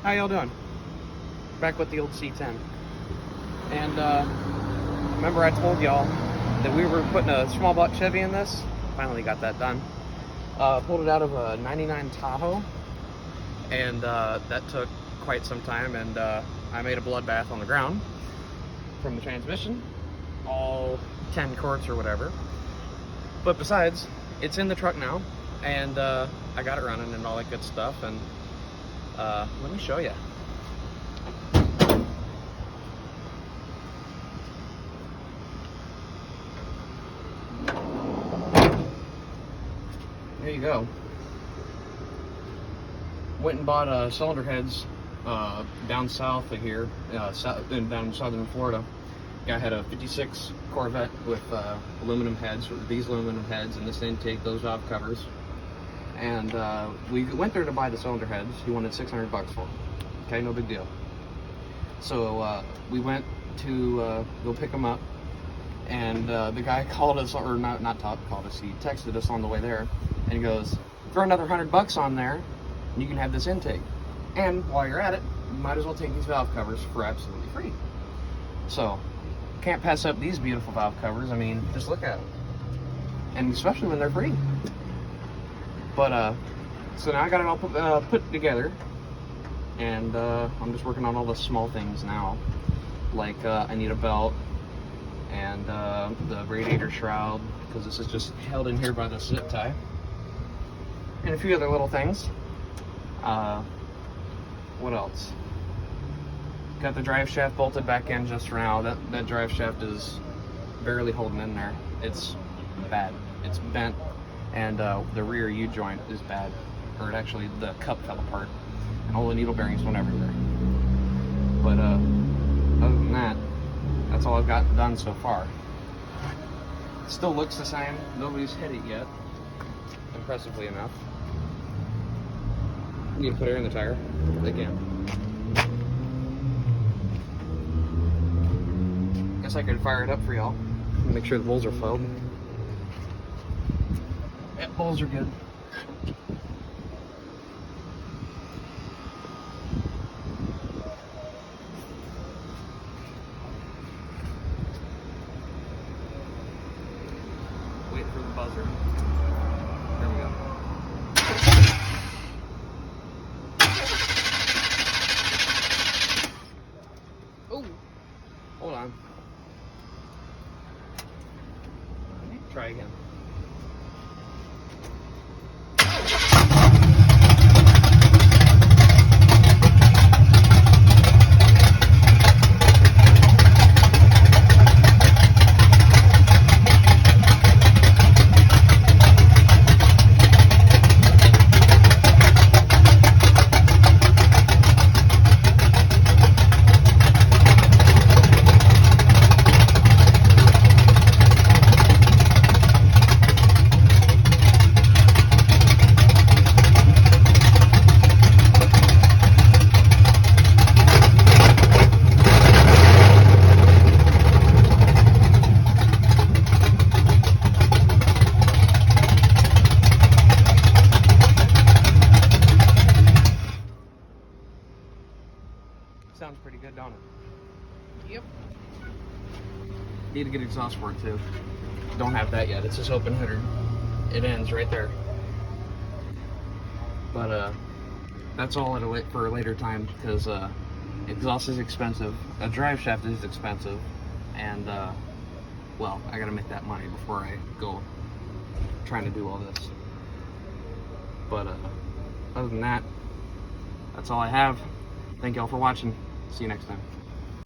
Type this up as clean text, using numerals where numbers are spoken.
How y'all doing? Back with the old C10. And remember I told y'all that we were putting a small block Chevy in this? Finally got that done. Pulled it out of a 99 Tahoe, and that took quite some time, and I made a bloodbath on the ground from the transmission, all 10 quarts or whatever. But besides, it's in the truck now, and I got it running and all that good stuff, and let me show you. There you go. Went and bought cylinder heads down south of here, down in southern Florida. Guy had a 56 Corvette with aluminum heads, these aluminum heads, and this intake, those valve covers. And we went there to buy the cylinder heads. He wanted $600 for them. Okay, no big deal. So we went to go pick them up, and the guy called us, or called us, he texted us on the way there, and he goes, throw another $100 on there, and you can have this intake. And while you're at it, you might as well take these valve covers for absolutely free. So, can't pass up these beautiful valve covers. I mean, just look at them. And especially when they're free. But, so now I got it all put together. And I'm just working on all the small things now. Like, I need a belt. And the radiator shroud. Because this is just held in here by the zip tie. And a few other little things. What else? Got the drive shaft bolted back in just for now. That drive shaft is barely holding in there. It's bad. It's bent, and the rear U-joint is bad. Or actually, the cup fell apart, and all the needle bearings went everywhere. But other than that, that's all I've got done so far. Still looks the same. Nobody's hit it yet, impressively enough. Need to put air in the tire. They can. Guess I could fire it up for y'all. Make sure the bowls are filled. Yeah, bowls are good. Wait for the buzzer. There we go. Oh, hold on. Try again. Sounds pretty good, don't it? Yep. Need to get exhaust for it too. Don't have that yet. It's just open header. It ends right there. But that's all for a later time, because exhaust is expensive. A drive shaft is expensive, and well, I gotta make that money before I go trying to do all this. But other than that, that's all I have. Thank y'all for watching. See you next time.